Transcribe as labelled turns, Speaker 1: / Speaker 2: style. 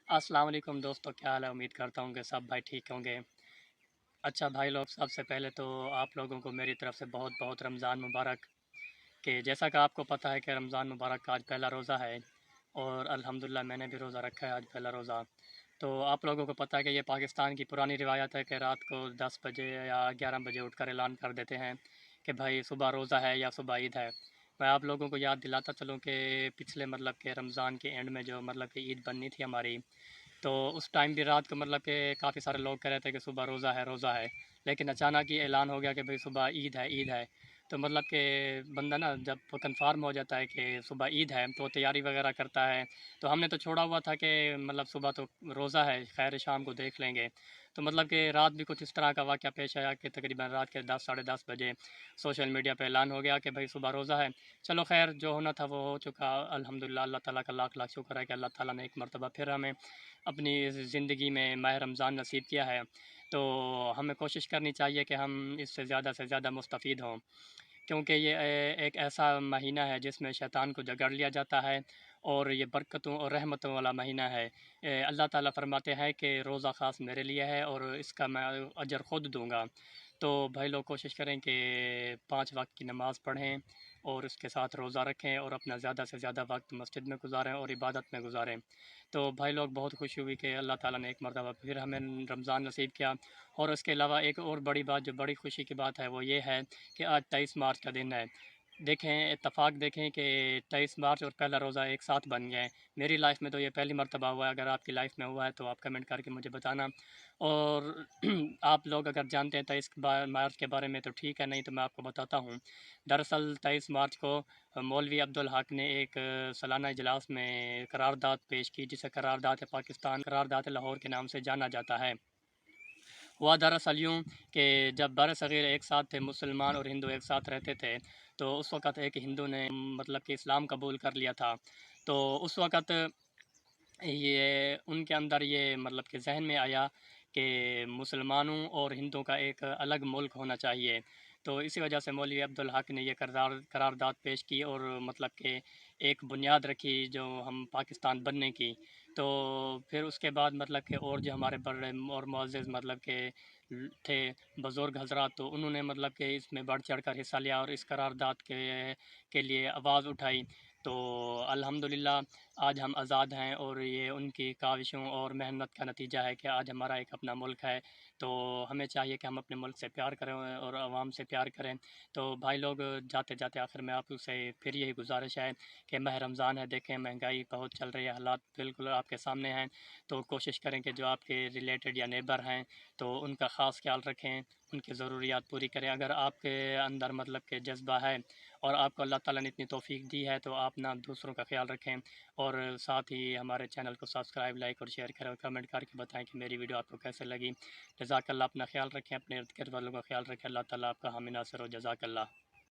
Speaker 1: अस्सलाम वालेकुम दोस्तों, क्या हाल है? उम्मीद करता हूँ कि सब भाई ठीक होंगे। अच्छा भाई लोग, सबसे पहले तो आप लोगों को मेरी तरफ़ से बहुत बहुत रमज़ान मुबारक। कि जैसा कि आपको पता है कि रमज़ान मुबारक का आज पहला रोज़ा है और अल्हम्दुलिल्लाह मैंने भी रोज़ा रखा है आज पहला रोज़ा। तो आप लोगों को पता है कि ये पाकिस्तान की पुरानी रिवायत है कि रात को 10 बजे या 11 बजे उठकर ऐलान कर देते हैं कि भाई सुबह रोज़ा है या सुबह ईद है। मैं आप लोगों को याद दिलाता चलूँ कि पिछले मतलब के रमज़ान के एंड में जो मतलब कि ईद बननी थी हमारी, तो उस टाइम भी रात को मतलब कि काफ़ी सारे लोग कह रहे थे कि सुबह रोज़ा है, रोज़ा है। लेकिन अचानक ही ऐलान हो गया कि भई सुबह ईद है, ईद है। तो मतलब कि बंदा ना जब कन्फ़र्म हो जाता है कि सुबह ईद है, तो तैयारी वगैरह करता है। तो हमने तो छोड़ा हुआ था कि मतलब सुबह तो रोज़ा है, ख़ैर शाम को देख लेंगे। तो मतलब कि रात भी कुछ इस तरह का वाक़या पेश आया कि तकरीबन रात के 10 साढ़े 10 बजे सोशल मीडिया पे ऐलान हो गया कि भई सुबह रोज़ा है। चलो ख़ैर जो होना था वो हो चुका। अल्हम्दुलिल्लाह अल्लाह ताला का लाख लाख शुक्र है कि अल्लाह ताला ने एक मर्तबा फिर हमें अपनी ज़िंदगी में माह रमज़ान नसीब किया है। तो हमें कोशिश करनी चाहिए कि हम इससे ज़्यादा से ज़्यादा मुस्तफ़ीद हों, क्योंकि ये एक ऐसा महीना है जिसमें शैतान को जकड़ लिया जाता है और ये बरकतों और रहमतों वाला महीना है। अल्लाह ताला फ़रमाते हैं कि रोज़ा ख़ास मेरे लिए है और इसका मैं अजर ख़ुद दूँगा। तो भाई लोग कोशिश करें कि 5 वक़्त की नमाज़ पढ़ें और उसके साथ रोज़ा रखें और अपना ज़्यादा से ज़्यादा वक़्त मस्जिद में गुज़ारें और इबादत में गुज़ारें। तो भाई लोग बहुत खुशी हुई कि अल्लाह ताला ने एक मर्तबा फिर हमें रमज़ान नसीब किया। और उसके अलावा एक और बड़ी बात, जो बड़ी खुशी की बात है, वो ये है कि आज 23 मार्च का दिन है। देखें, इत्तफ़ाक देखें कि 23 मार्च और पहला रोज़ा एक साथ बन गए हैं। मेरी लाइफ़ में तो ये पहली मर्तबा हुआ है, अगर आपकी लाइफ़ में हुआ है तो आप कमेंट करके मुझे बताना। और आप लोग अगर जानते हैं 23 मार्च के बारे में तो ठीक है, नहीं तो मैं आपको बताता हूँ। दरअसल 23 मार्च को मौलवी अब्दुल हक ने एक सालाना इजलास में करारदाद पेश की, जिसे करारदाद लाहौर के नाम से जाना जाता है। हुआ दरअसल यूँ कि जब बरसग़ीर एक साथ थे, मुसलमान और हिंदू एक साथ रहते थे, तो उस वक़्त एक हिंदू ने मतलब कि इस्लाम कबूल कर लिया था। तो उस वक़्त ये उनके अंदर ये मतलब कि ज़हन में आया कि मुसलमानों और हिंदुओं का एक अलग मुल्क होना चाहिए। तो इसी वजह से मौलवी अब्दुल हक ने ये करारदाद पेश की और मतलब कि एक बुनियाद रखी जो हम पाकिस्तान बनने की। तो फिर उसके बाद मतलब कि और जो हमारे बड़े और मुअज़्ज़ज़ मतलब के थे बुज़ुर्ग हज़रात, तो उन्होंने मतलब कि इसमें बढ़ चढ़ कर हिस्सा लिया और इस करारदाद के लिए आवाज़ उठाई। तो अल्हम्दुलिल्लाह आज हम आज़ाद हैं और ये उनकी काविशों और मेहनत का नतीजा है कि आज हमारा एक अपना मुल्क है। तो हमें चाहिए कि हम अपने मुल्क से प्यार करें और आवाम से प्यार करें। तो भाई लोग, जाते-जाते आखिर में आपसे फिर यही गुज़ारिश है कि माह रमज़ान है, देखें महंगाई बहुत चल रही है, हालात बिल्कुल आपके सामने हैं। तो कोशिश करें कि जो आपके रिलेटेड या नेबर हैं, तो उनका ख़ास ख़्याल रखें, उनकी ज़रूरियात पूरी करें। अगर आपके अंदर मतलब कि जज़्बा है और आपको अल्लाह ताला ने इतनी तौफ़ीक दी है, तो आप ना दूसरों का ख़्याल रखें और साथ ही हमारे चैनल को सब्सक्राइब, लाइक और शेयर करें और कमेंट करके बताएँ कि मेरी वीडियो आपको कैसे लगी। जज़ाकल्लाह, अपना ख़्याल रखें, अपने इर्द-गिर्द वालों का ख़्याल रखें। अल्लाह ताला आपका हामी नासिर हो। जज़ाकल्लाह।